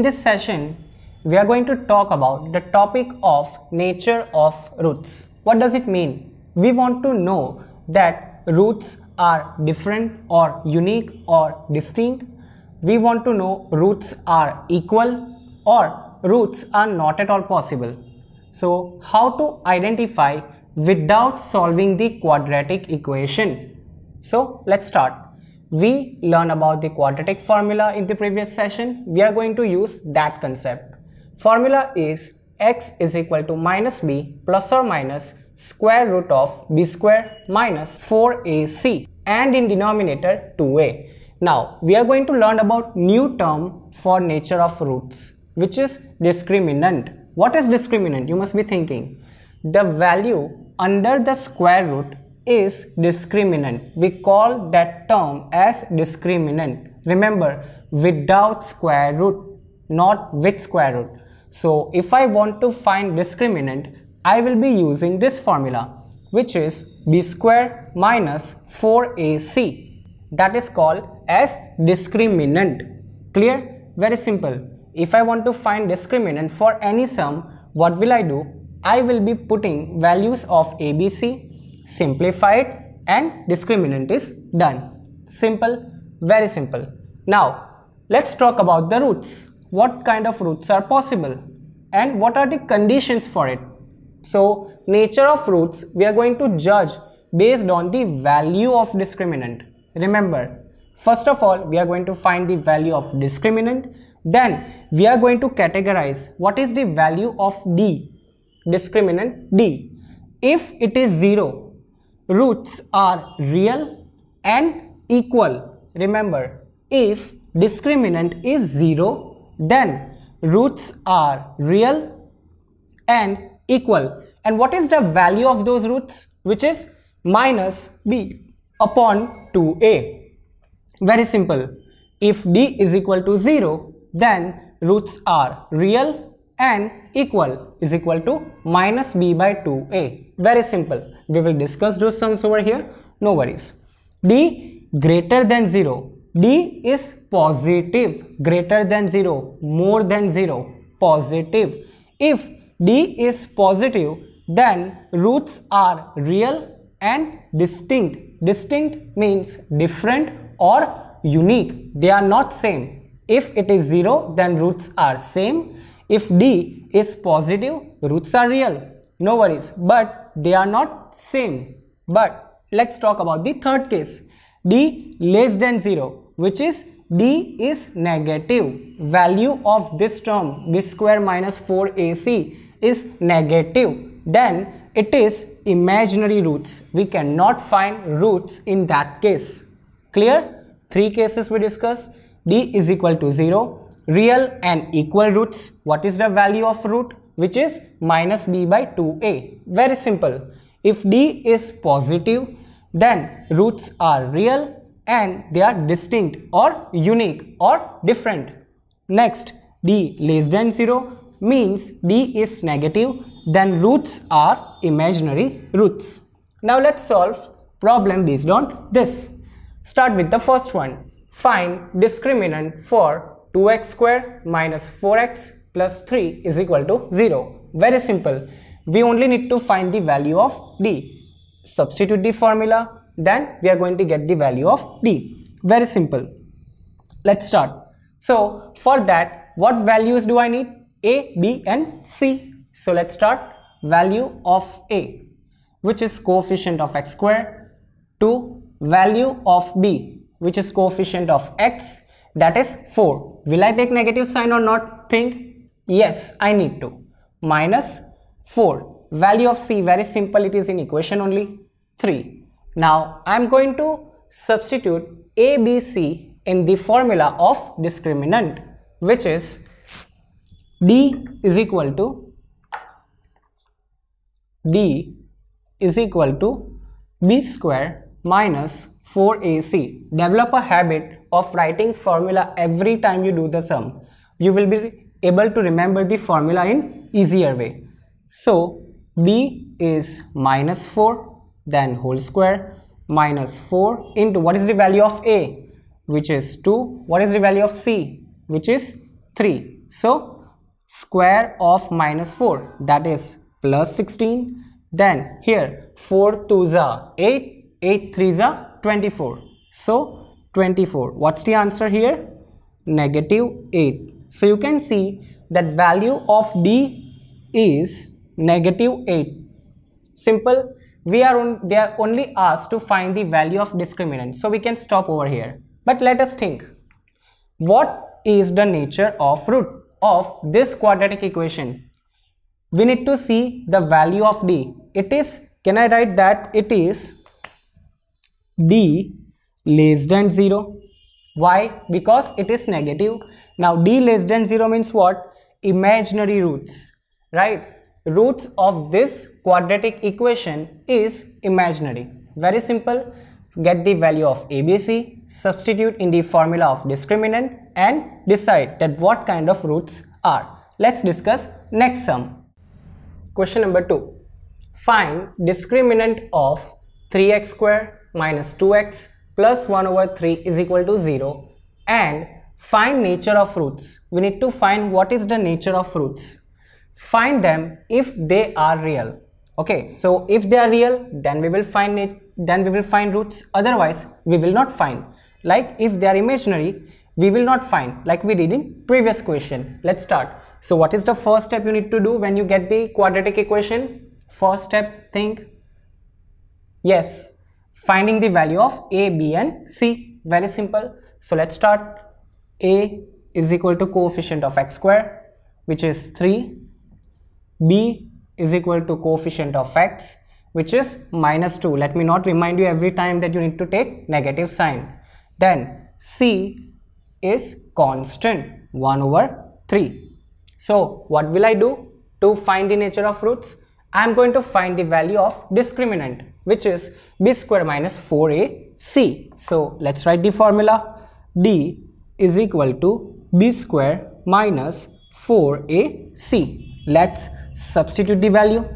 this session, we are going to talk about the topic of nature of roots. What does it mean? We want to know that roots are different or unique or distinct. We want to know roots are equal or roots are not at all possible. So, how to identify without solving the quadratic equation? So, let's start. We learned about the quadratic formula in the previous session. We are going to use that concept. Formula is x is equal to minus b plus or minus square root of b square minus 4ac and in denominator 2a. Now, we are going to learn about new term for nature of roots, which is discriminant. What is discriminant? You must be thinking. The value under the square root is discriminant. We call that term as discriminant. Remember, without square root, not with square root. So, if I want to find discriminant, I will be using this formula, which is b square minus 4ac. That is called as discriminant. Clear? Very simple. If I want to find discriminant for any sum, what will I do? I will be putting values of ABC, simplify it, and discriminant is done. Simple, very simple. Now, let's talk about the roots. What kind of roots are possible and what are the conditions for it? So, nature of roots we are going to judge based on the value of discriminant. Remember, first of all, we are going to find the value of discriminant. Then we are going to categorize what is the value of D, discriminant D. If it is 0, roots are real and equal. Remember, if discriminant is 0, then roots are real and equal. And what is the value of those roots? Which is minus b upon 2a. Very simple. If d is equal to 0, then roots are real and equal is equal to minus b by 2a. Very simple. We will discuss those sums over here. No worries. D greater than 0. D is positive. Greater than 0. More than 0. Positive. If D is positive, then roots are real and distinct. Distinct means different or unique. They are not same. If it is 0, then roots are same. If D is positive, roots are real. No worries, but they are not same. But let's talk about the third case. D less than 0, which is D is negative. Value of this term, b square minus 4ac, is negative. Then it is imaginary roots. We cannot find roots in that case. Clear? Three cases we discussed. D is equal to 0, real and equal roots. What is the value of root? Which is minus b by 2a. Very simple. If D is positive, then roots are real and they are distinct or unique or different. Next, D less than 0 means D is negative, then roots are imaginary roots. Now let's solve problem based on this. Start with the first one. Find discriminant for 2x square minus 4x plus 3 is equal to 0. Very simple. We only need to find the value of D. Substitute the formula, then we are going to get the value of D. Very simple. Let's start. So, for that, what values do I need? A, B and C. So, let's start. Value of A, which is coefficient of x square, to value of B, which is coefficient of x, that is 4. Will I take negative sign or not? Think. Yes, I need to. Minus 4. Value of C, very simple, it is in equation only, 3. Now, I am going to substitute A, B, C in the formula of discriminant, which is D is equal to B square minus 4ac. Develop a habit of writing formula every time you do the sum. You will be able to remember the formula in easier way. So, B is minus 4, then whole square minus 4 into what is the value of A, which is 2. What is the value of C, which is 3. So square of minus 4, that is plus 16. Then here 4 2s are 8, 8 3s are 24. So 24. What's the answer here? Negative 8. So you can see that value of D is negative 8. Simple. They are only asked to find the value of discriminant. So we can stop over here. But let us think. What is the nature of root of this quadratic equation? We need to see the value of D. It is, can I write that it is D less than 0. Why? Because it is negative. Now D less than 0 means what? Imaginary roots, right? Roots of this quadratic equation is imaginary. Very simple. Get the value of ABC, substitute in the formula of discriminant and decide that what kind of roots are. Let's discuss next sum. Question number 2. Find discriminant of 3x square minus 2x plus 1 over 3 is equal to 0 and find nature of roots. We need to find what is the nature of roots. Find them if they are real. Okay, so if they are real, then we will find it. Then we will find roots. Otherwise, we will not find. Like if they are imaginary, we will not find, like we did in previous question. Let's start. So what is the first step you need to do when you get the quadratic equation? First step, think. Yes, finding the value of A, B and C. Very simple. So let's start. A is equal to coefficient of x square, which is 3. B is equal to coefficient of x, which is minus 2. Let me not remind you every time that you need to take negative sign. Then C is constant, 1 over 3. So what will I do to find the nature of roots? I am going to find the value of discriminant, which is b square minus 4ac. So let's write the formula. D is equal to b square minus 4ac. Let's substitute the value.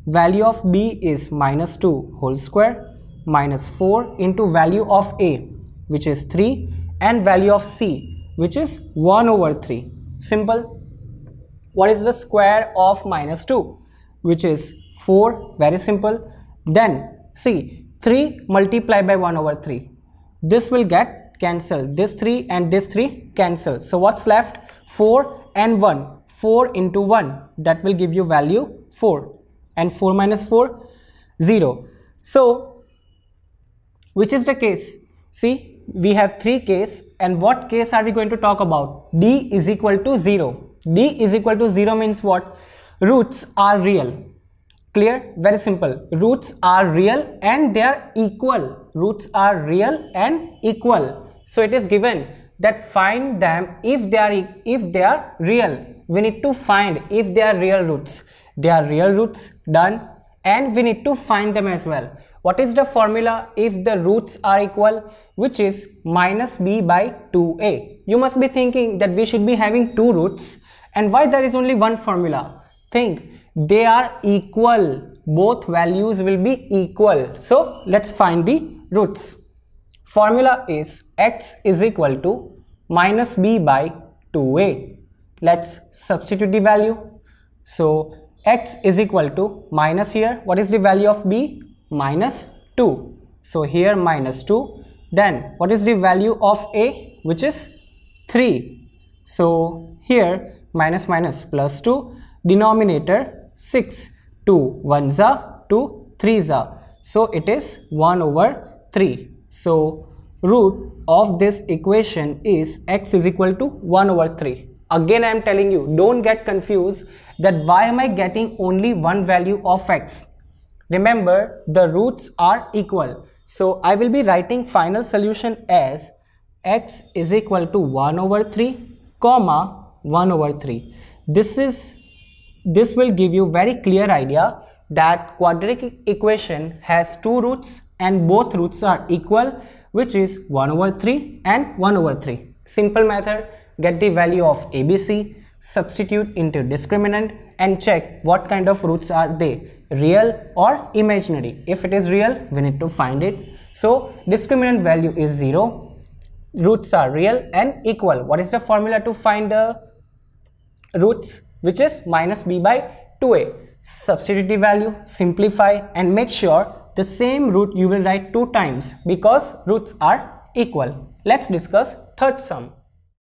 Value of b is minus 2 whole square minus 4 into value of a, which is 3, and value of c, which is 1 over 3. Simple. What is the square of minus 2? Which is 4. Very simple. Then see, 3 multiplied by 1 over 3. This will get cancelled. This 3 and this 3 cancel. So what's left? 4 and 1. 4 into 1. That will give you value 4. And 4 minus 4, 0. So which is the case? See, we have 3 cases, and what case are we going to talk about? D is equal to 0. D is equal to 0 means what? Roots are real. Clear? Very simple. Roots are real and they are equal. Roots are real and equal. So it is given that find them if they are real. We need to find if they are real roots. They are real roots, done, and we need to find them as well. What is the formula if the roots are equal? Which is minus b by 2a. You must be thinking that we should be having 2 roots, and why there is only one formula? Think, they are equal. Both values will be equal. So let's find the roots. Formula is x is equal to minus b by 2a. Let's substitute the value. So x is equal to minus here. What is the value of b? Minus 2. So here minus 2. Then what is the value of a? Which is 3. So here minus minus plus 2. Denominator 6. 2 1s are 2 3s are. So it is 1 over 3. So root of this equation is x is equal to 1 over 3. Again I am telling you, don't get confused that why am I getting only one value of x. Remember, the roots are equal. So I will be writing final solution as x is equal to 1 over 3 comma 1 over 3. This will give you very clear idea that quadratic equation has 2 roots and both roots are equal, which is 1 over 3 and 1 over 3. Simple method. Get the value of ABC, substitute into discriminant and check what kind of roots are they, real or imaginary. If it is real, we need to find it. So discriminant value is 0, roots are real and equal. What is the formula to find the roots, which is minus b by 2a. Substitute the value, simplify, and make sure the same root you will write 2 times because roots are equal. Let's discuss third sum.